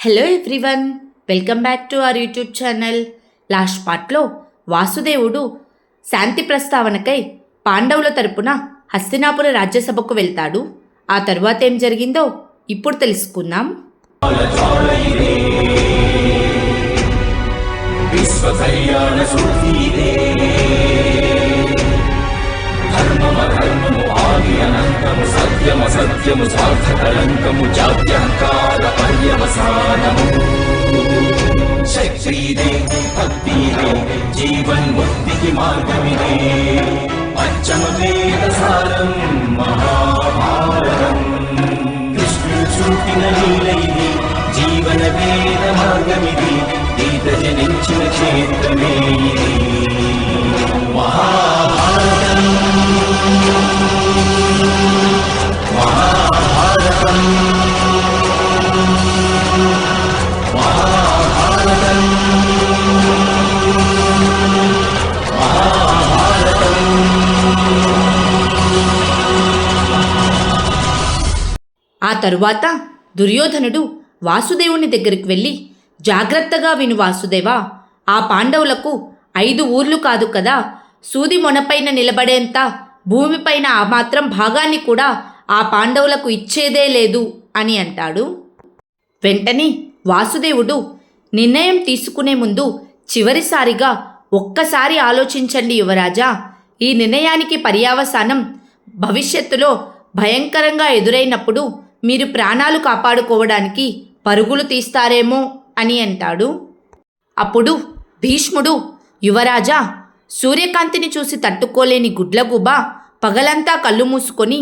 Hello everyone, welcome back to our YouTube channel. Last పార్ట్లో వాసుదేవుడు శాంతి ప్రస్తావనకై పాండవుల తరపున హస్తినాపుర రాజ్యసభకు వెళ్తాడు. ఆ తరువాత ఏం జరిగిందో ఇప్పుడు తెలుసుకుందాం. సత్యము సార్థకలంకము జాత్యంకార పర్యవసానము శక్తిదే భక్తిదే జీవన్ముక్తికి మార్గమిదే పంచమ వేదసారం మహాభారతం కృష్ణుడు చూపిన లీల ఇది జీవన వేద మార్గమిది గీత జనించిన క్షేత్రమే ఇది మహాభారతం. ఆ తరువాత దుర్యోధనుడు వాసుదేవుని దగ్గరికి వెళ్ళి, జాగ్రత్తగా విను వాసుదేవా, ఆ పాండవులకు 5 ఊర్లు కాదు కదా, సూది మొనపైన నిలబడేంత భూమిపైన ఆ మాత్రం భాగాన్ని కూడా ఆ పాండవులకు ఇచ్చేదే లేదు అని అంటాడు. వెంటనే వాసుదేవుడు, నిర్ణయం తీసుకునే ముందు చివరిసారిగా ఒక్కసారి ఆలోచించండి యువరాజా, ఈ నిర్ణయానికి పర్యవసానం భవిష్యత్తులో భయంకరంగా ఎదురైనప్పుడు మీరు ప్రాణాలు కాపాడుకోవడానికి పరుగులు తీస్తారేమో అని అంటాడు. అప్పుడు భీష్ముడు, యువరాజా, సూర్యకాంతిని చూసి తట్టుకోలేని గుడ్లగూబ పగలంతా కళ్ళు మూసుకొని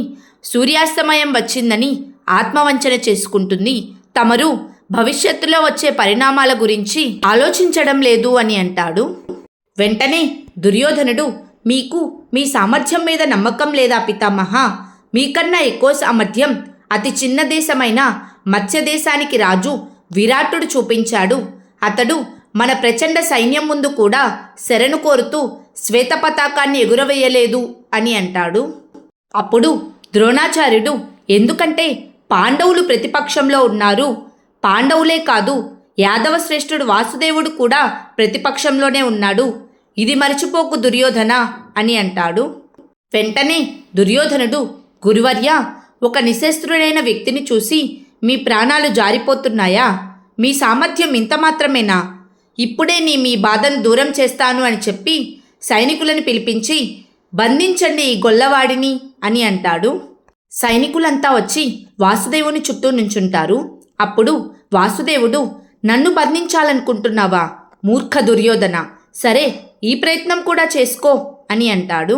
సూర్యాస్తమయం వచ్చిందని ఆత్మవంచన చేసుకుంటుంది. తమరు భవిష్యత్తులో వచ్చే పరిణామాల గురించి ఆలోచించడం లేదు అని అంటాడు. వెంటనే దుర్యోధనుడు, మీకు మీ సామర్థ్యం మీద నమ్మకం లేదా పితామహ? మీకన్నా ఎక్కువ సామర్థ్యం అతి చిన్న దేశమైన మత్స్యదేశానికి రాజు విరాటుడు చూపించాడు. అతడు మన ప్రచండ సైన్యం ముందు కూడా శరణు కోరుతూ శ్వేత పతాకాన్ని ఎగురవేయలేదు అని అంటాడు. అప్పుడు ద్రోణాచార్యుడు, ఎందుకంటే పాండవులు ప్రతిపక్షంలో ఉన్నారు. పాండవులే కాదు, యాదవ శ్రేష్ఠుడు వాసుదేవుడు కూడా ప్రతిపక్షంలోనే ఉన్నాడు. ఇది మరిచిపోకు దుర్యోధన అని అంటాడు. వెంటనే దుర్యోధనుడు, గురువర్య, ఒక నిశస్త్రుడైన వ్యక్తిని చూసి మీ ప్రాణాలు జారిపోతున్నాయా? మీ సామర్థ్యం ఇంత మాత్రమేనా? ఇప్పుడే మీ బాధను దూరం చేస్తాను అని చెప్పి సైనికులను పిలిపించి, బంధించండి ఈ గొల్లవాడిని అని అంటాడు. సైనికులంతా వచ్చి వాసుదేవుని చుట్టూ నుంచుంటారు. అప్పుడు వాసుదేవుడు, నన్ను బంధించాలనుకుంటున్నావా మూర్ఖ దుర్యోధన? సరే, ఈ ప్రయత్నం కూడా చేసుకో అని అంటాడు.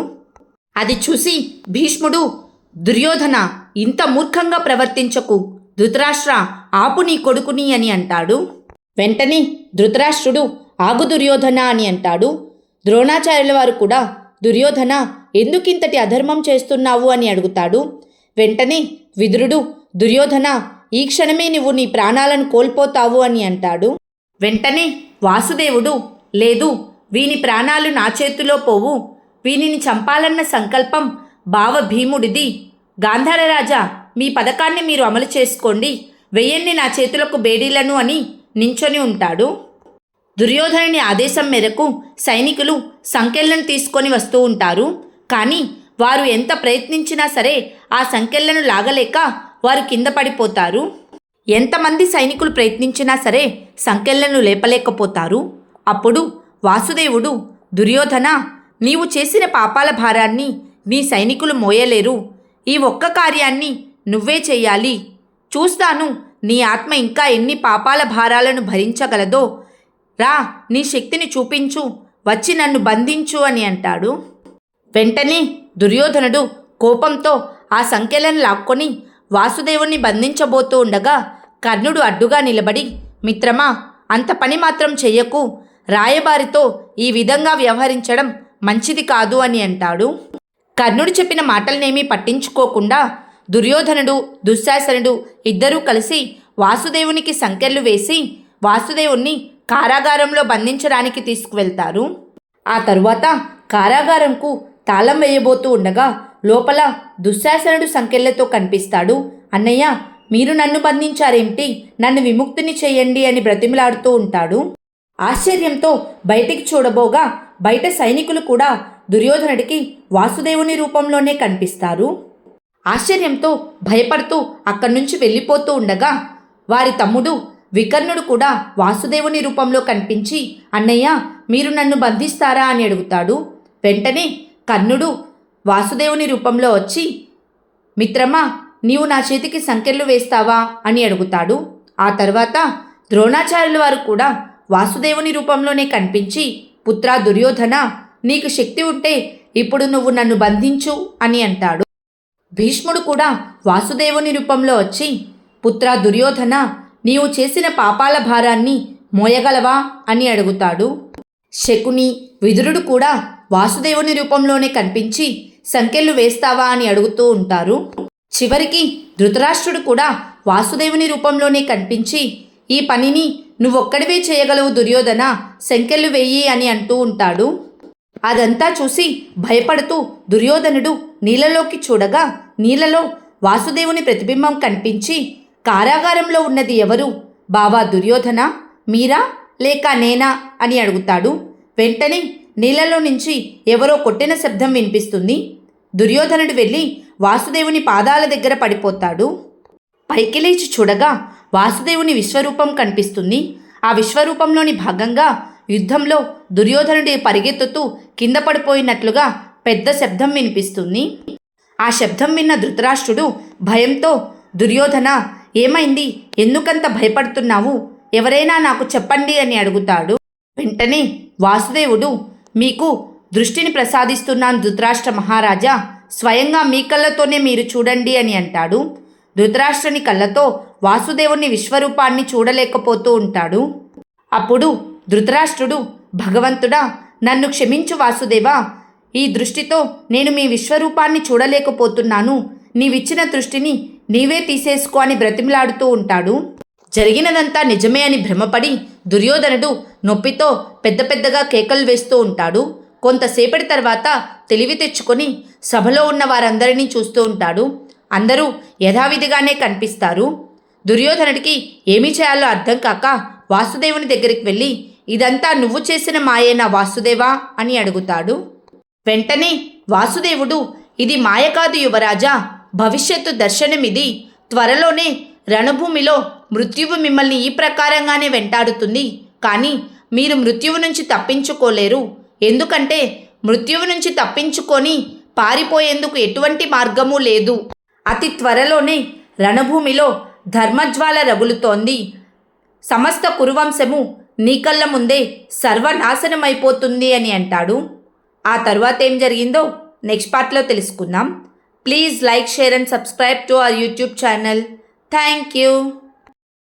అది చూసి భీష్ముడు, దుర్యోధన, ఇంత మూర్ఖంగా ప్రవర్తించకు. ధృతరాష్ట్ర, ఆపు నీ కొడుకుని అని అంటాడు. వెంటనే ధృతరాష్ట్రుడు, ఆగు దుర్యోధన అని అంటాడు. ద్రోణాచార్యుల వారు కూడా, దుర్యోధన, ఎందుకింతటి అధర్మం చేస్తున్నావు అని అడుగుతాడు. వెంటనే విదురుడు, దుర్యోధన, ఈ క్షణమే నువ్వు నీ ప్రాణాలను కోల్పోతావు అని అంటాడు. వెంటనే వాసుదేవుడు, లేదు, వీని ప్రాణాలు నా చేతిలో పోవు. వీనిని చంపాలన్న సంకల్పం బావ భీముడిది. గాంధారరాజా, మీ పథకాన్ని మీరు అమలు చేసుకోండి, వెయ్యండి నా చేతులకు బేడీలను అని నించొని ఉంటాడు. దుర్యోధనుని ఆదేశం మేరకు సైనికులు సంకెళ్లను తీసుకొని వస్తూ ఉంటారు. కానీ వారు ఎంత ప్రయత్నించినా సరే ఆ సంకెళ్లను లాగలేక వారు కింద పడిపోతారు. ఎంతమంది సైనికులు ప్రయత్నించినా సరే సంకెళ్లను లేపలేకపోతారు. అప్పుడు వాసుదేవుడు, దుర్యోధన, నీవు చేసిన పాపాల భారాన్ని నీ సైనికులు మోయలేరు. ఈ ఒక్క కార్యాన్ని నువ్వే చెయ్యాలి. చూస్తాను నీ ఆత్మ ఇంకా ఎన్ని పాపాల భారాలను భరించగలదో. రా, నీ శక్తిని చూపించు, వచ్చి నన్ను బంధించు అని అంటాడు. వెంటనే దుర్యోధనుడు కోపంతో ఆ సంఖ్యలను లాక్కొని వాసుదేవుణ్ణి బంధించబోతూ ఉండగా కర్ణుడు అడ్డుగా నిలబడి, మిత్రమా, అంత పని మాత్రం చెయ్యకు. రాయబారితో ఈ విధంగా వ్యవహరించడం మంచిది కాదు అని అంటాడు. కర్ణుడు చెప్పిన మాటలనేమీ పట్టించుకోకుండా దుర్యోధనుడు, దుశ్శాసనుడు ఇద్దరూ కలిసి వాసుదేవునికి సంకెళ్ళు వేసి వాసుదేవుణ్ణి కారాగారంలో బంధించడానికి తీసుకువెళ్తారు. ఆ తరువాత కారాగారంకు తాళం వేయబోతూ ఉండగా లోపల దుశ్శాసనుడు సంకెళ్లతో కనిపిస్తాడు. అన్నయ్య, మీరు నన్ను బంధించారేమిటి, నన్ను విముక్తిని చేయండి అని బ్రతిమలాడుతూ ఉంటాడు. ఆశ్చర్యంతో బయటికి చూడబోగా బయట సైనికులు కూడా దుర్యోధనుడికి వాసుదేవుని రూపంలోనే కనిపిస్తారు. ఆశ్చర్యంతో భయపడుతూ అక్కడి నుంచి వెళ్ళిపోతూ ఉండగా వారి తమ్ముడు వికర్ణుడు కూడా వాసుదేవుని రూపంలో కనిపించి, అన్నయ్య మీరు నన్ను బంధిస్తారా అని అడుగుతాడు. వెంటనే కర్ణుడు వాసుదేవుని రూపంలో వచ్చి, మిత్రమా నీవు నా చేతికి సంకెళ్ళు వేస్తావా అని అడుగుతాడు. ఆ తర్వాత ద్రోణాచార్యుల వారు కూడా వాసుదేవుని రూపంలోనే కనిపించి, పుత్రా దుర్యోధన నీకు శక్తి ఉంటే ఇప్పుడు నువ్వు నన్ను బంధించు అని అంటాడు. భీష్ముడు కూడా వాసుదేవుని రూపంలో వచ్చి, పుత్రా దుర్యోధన నీవు చేసిన పాపాల భారాన్ని మోయగలవా అని అడుగుతాడు. శకుని విదురుడు కూడా వాసుదేవుని రూపంలోనే కనిపించి సంకెళ్ళు వేస్తావా అని అడుగుతూ ఉంటారు. చివరికి ధృతరాష్ట్రుడు కూడా వాసుదేవుని రూపంలోనే కనిపించి, ఈ పనిని నువ్వొక్కడివే చేయగలవు దుర్యోధన, సంకెళ్ళు వెయ్యి అని అంటూ ఉంటాడు. అదంతా చూసి భయపడుతూ దుర్యోధనుడు నీళ్ళలోకి చూడగా నీళ్ళలో వాసుదేవుని ప్రతిబింబం కనిపించి, కారాగారంలో ఉన్నది ఎవరు, బావా దుర్యోధన మీరా లేక నేనా అని అడుగుతాడు. వెంటనే నీళ్ళలో నుంచి ఎవరో కొట్టిన శబ్దం వినిపిస్తుంది. దుర్యోధనుడు వెళ్ళి వాసుదేవుని పాదాల దగ్గర పడిపోతాడు. పైకి లేచి చూడగా వాసుదేవుని విశ్వరూపం కనిపిస్తుంది. ఆ విశ్వరూపంలోని భాగంగా యుద్ధంలో దుర్యోధనుడి పరిగెత్తుతూ కింద పడిపోయినట్లుగా పెద్ద శబ్దం వినిపిస్తుంది. ఆ శబ్దం విన్న ధృతరాష్ట్రుడు భయంతో, దుర్యోధన ఏమైంది, ఎందుకంత భయపడుతున్నావు, ఎవరైనా నాకు చెప్పండి అని అడుగుతాడు. వెంటనే వాసుదేవుడు, మీకు దృష్టిని ప్రసాదిస్తున్నాను ధృతరాష్ట్ర మహారాజా, స్వయంగా మీ కళ్ళతోనే మీరు చూడండి అని అంటాడు. ధృతరాష్ట్రుని కళ్ళతో వాసుదేవుని విశ్వరూపాన్ని చూడలేకపోతూ ఉంటాడు. అప్పుడు ధృతరాష్ట్రుడు, భగవంతుడా నన్ను క్షమించు వాసుదేవా, ఈ దృష్టితో నేను మీ విశ్వరూపాన్ని చూడలేకపోతున్నాను, నీవిచ్చిన దృష్టిని నీవే తీసేసుకో అని బ్రతిమలాడుతూ ఉంటాడు. జరిగినదంతా నిజమే అని భ్రమపడి దుర్యోధనుడు నొప్పితో పెద్ద పెద్దగా కేకలు వేస్తూ ఉంటాడు. కొంతసేపటి తర్వాత తెలివి తెచ్చుకొని సభలో ఉన్న వారందరినీ చూస్తూ ఉంటాడు. అందరూ యథావిధిగానే కనిపిస్తారు. దుర్యోధనుడికి ఏమి చేయాలో అర్థం కాక వాసుదేవుని దగ్గరికి వెళ్ళి, ఇదంతా నువ్వు చేసిన మాయేనా వాసుదేవా అని అడుగుతాడు. వెంటనే వాసుదేవుడు, ఇది మాయ కాదు యువరాజా, భవిష్యత్తు దర్శనమిది, త్వరలోనే రణభూమిలో మృత్యువు మిమ్మల్ని ఈ ప్రకారంగానే వెంటాడుతుంది, కానీ మీరు మృత్యువు నుంచి తప్పించుకోలేరు, ఎందుకంటే మృత్యువు నుంచి తప్పించుకొని పారిపోయేందుకు ఎటువంటి మార్గము లేదు. అతి త్వరలోనే రణభూమిలో ధర్మజ్వాల రగులుతోంది, సమస్త కురువంశము నీ కళ్ళ ముందే సర్వనాశనమైపోతుంది అని అంటాడు. ఆ తర్వాత ఏం జరిగిందో నెక్స్ట్ పార్ట్లో తెలుసుకుందాం. Please like, share and subscribe to our YouTube channel. Thank you.